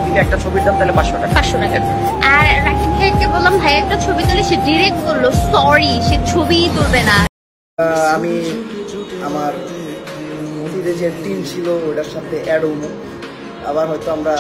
দিলে একটা ছবির দাম তাহলে 500 টাকা। 500 টাকা। আর রাকিব ভাইকে বললাম ভাই একটা ছবি তুলে, সে ডিরেক্ট বললো সরি, সে ছবিই তুলবে না। আমি আমার অতীতে যে টিম ছিল ওটার সাথে অ্যাড হবো, আবার হয়তো আমরা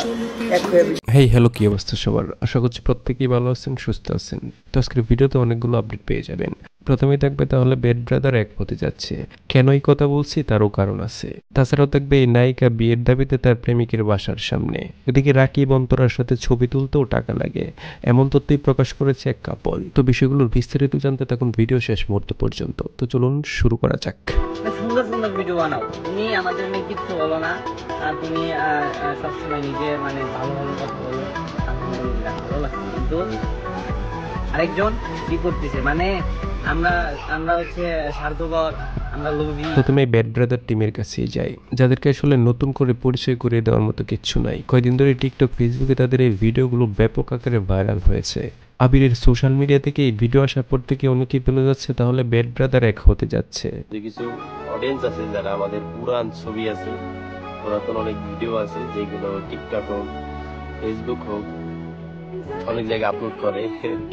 এক হয়ে। হেই হ্যালো, কি অবস্থা সবার? আশা করছি প্রত্যেকেই ভালো আছেন, সুস্থ আছেন। তো আজকের ভিডিওতে অনেকগুলো আপডেট পেয়ে যাবেন। প্রথমেই থাকবে তাহলে বেড ব্রাদার এক হতে যাচ্ছে। কেন এই কথা বলছি তারও কারণ আছে। তাছাড়াও থাকবে এই নায়িকা বিয়ের দাবিতে তার প্রেমিকের বাসার সামনে। এদিকে রাকিব অন্তরার সাথে ছবি তুলতেও টাকা লাগে, এমন তথ্যই প্রকাশ করেছে এক কাপল। তো বিষয়গুলোর বিস্তারিত জানতে থাকুন ভিডিও শেষ মুহূর্ত পর্যন্ত। তো চলুন শুরু করা যাক। সুন্দর সুন্দর ভিডিও বানাও, তুমি আমাদের নিয়ে কিচ্ছু বলো না, আর তুমি সবসময় নিজে মানে ভালো ভালো কথা বলো, আলহামদুলিল্লাহ ভালো লাগছে। কিন্তু আরেকজন কি করতেছে, মানে আমরা আমরা হচ্ছে স্বার্থপর, আমরা লোভী। প্রথমে বেড ব্রাদার টিমের কাছে যাই, যাদেরকে আসলে নতুন করে পরিচয় করিয়ে দেওয়ার মতো কিচ্ছু নাই। কয়েকদিন ধরে টিকটক, ফেসবুকে তাদের এই ভিডিওগুলো ব্যাপক আকারে ভাইরাল হয়েছে। আবিরের সোশ্যাল মিডিয়া থেকে এই ভিডিও আসার পর থেকে অনেকেই বলে যাচ্ছে তাহলে বেড ব্রাদার এক হতে যাচ্ছে। যে কিছু অডিয়েন্স আছে যারা আমাদের পুরান ছবি আছে, পুরাতন অনেক ভিডিও আছে যেগুলো টিকটক হোক, ফেসবুক হোক, অনেক জায়গায় আপলোড করে,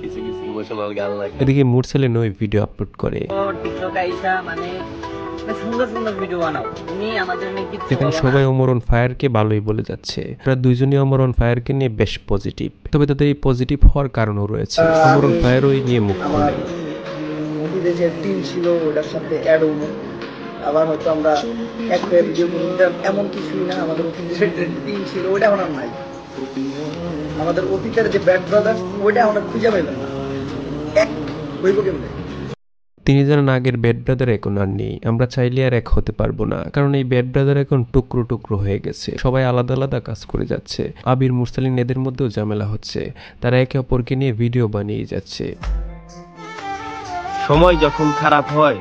কিছু কিছু ইমোশনাল গান লাগে। এদিকে মুরসালিন ওই ভিডিও আপলোড করে, টিকটক আইসা মানে সুন্দর সুন্দর ভিডিও বানাও, তুমি আমাদের নিয়ে কিচ্ছু যেখানে বলো না। সবাই ওমর অন ফায়ারকে ভালোই বলে যাচ্ছে। তারা দুইজনই ওমর অন ফায়ারকে নিয়ে বেশ পজিটিভ। তবে তাদের এই পজিটিভ হওয়ার কারণও রয়েছে। ওমর অন ফায়ারও এই নিয়ে মুখ আমার খুললেন। অতীতে যে টিম ছিল ওটার সাথে অ্যাড হবো, আবার হয়তো আমরা এক হয়ে ভিডিও করবো। এমন কিছুই না, আমাদের অতীতে যে টিম ছিল ওটা এখন আর নাই। আমাদের অতীতের যে ব্যাড ব্রাদার ওইটা আমরা খুঁজে পাইলাম না, এক হইব কেমনে। তিনি জানান আগের বেড ব্রাদার এখন আর নেই, আমরা চাইলে আর এক হতে পারবো না, কারণ এই বেড ব্রাদার এখন টুকরো টুকরো হয়ে গেছে। সবাই আলাদা আলাদা কাজ করে যাচ্ছে। আবির, মুরসালিন এদের মধ্যেও ঝামেলা হচ্ছে। তারা একে অপরকে নিয়ে ভিডিও বানিয়ে যাচ্ছে। সময় যখন খারাপ হয়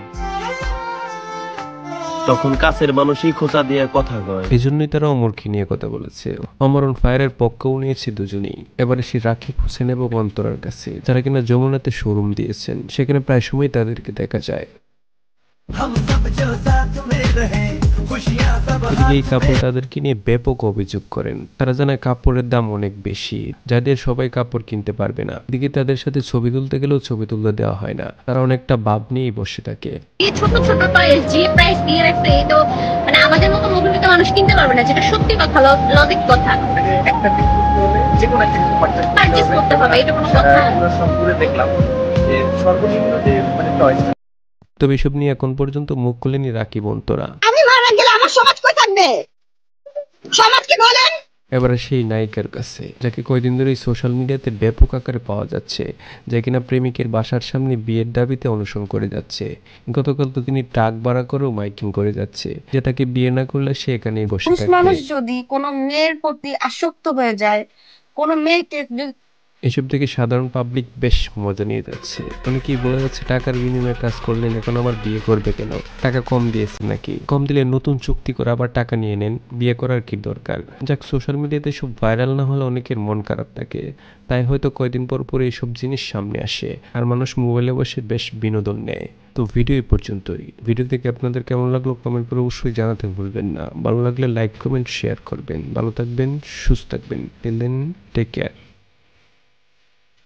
তখন কাছের মানুষই খোঁচা দিয়ে কথা কয়। এই জন্যই তারা অমরকে নিয়ে কথা বলেছে। অমর অন ফায়ারের পক্ষও নিয়েছে দুজনেই। এবার সে রাকিব হোসেন এবং অন্তরার কাছে, যারা কিনা যমুনাতে শোরুম দিয়েছেন, সেখানে প্রায় সময় তাদেরকে দেখা যায়। এদিকে এই কাপড় তাদেরকে নিয়ে ব্যাপক অভিযোগ করেন। তারা জানায় কাপড়ের দাম অনেক বেশি, যাদের সবাই কাপড় কিনতে পারবে না। এদিকে তাদের সাথে ছবি তুলতে গেলেও ছবি তুলতে দেওয়া হয় না। তারা অনেকটা ভাব নিয়েই বসে থাকে। এই ছোট ছোট টয়েস যে প্রাইস দিয়ে রাখছে, এই তো মানে আমাদের মতো মধ্যবিত্ত মানুষ কিনতে পারবে না, যেটা সত্যি কথা, লজিক কথা। একটা টিম হলে যে কোনো একটা পারচেজ করতে হবে, এটা কোনো কথা। আমরা সব ঘুরে দেখলাম যে সর্বনিম্ন যে মানে চয়েস। তবে এসব নিয়ে এখন পর্যন্ত মুখ খুলেনি রাকিব অন্তরা। আমি মারা গেলে আমার সমাজ কই থাকবে? সমাজকে বলেন। এবারে সেই নায়িকার কাছে, যাকে কয়দিন ধরে সোশ্যাল মিডিয়াতে ব্যাপক আকারে পাওয়া যাচ্ছে, যে কিনা প্রেমিকের বাসার সামনে বিয়ের দাবিতে অনুসরণ করে যাচ্ছে। গতকাল তো তিনি টাক ভাড়া করেও মাইকিং করে যাচ্ছে যে তাকে বিয়ে না করলে সে এখানেই বসে মানুষ থাকবে। যদি কোনো মেয়ের প্রতি আসক্ত হয়ে যায়, কোনো মেয়েকে এসব থেকে সাধারণ পাবলিক বেশ মজা নিয়ে যাচ্ছে। অনেকেই বলে যাচ্ছে টাকার বিনিময়ে কাজ করলেন, এখন আবার বিয়ে করবে কেন? টাকা কম দিয়েছে নাকি? কম দিলে নতুন চুক্তি করে আবার টাকা নিয়ে নেন, বিয়ে করার কি দরকার? যাক, সোশ্যাল মিডিয়াতে সব ভাইরাল না হলে অনেকের মন খারাপ থাকে, তাই হয়তো কয়দিন পর পর এইসব জিনিস সামনে আসে আর মানুষ মোবাইলে বসে বেশ বিনোদন নেয়। তো ভিডিও এই পর্যন্তই। ভিডিও থেকে আপনাদের কেমন লাগলো কমেন্ট করে অবশ্যই জানাতে ভুলবেন না। ভালো লাগলে লাইক কমেন্ট শেয়ার করবেন। ভালো থাকবেন, সুস্থ থাকবেন। Till then, take care.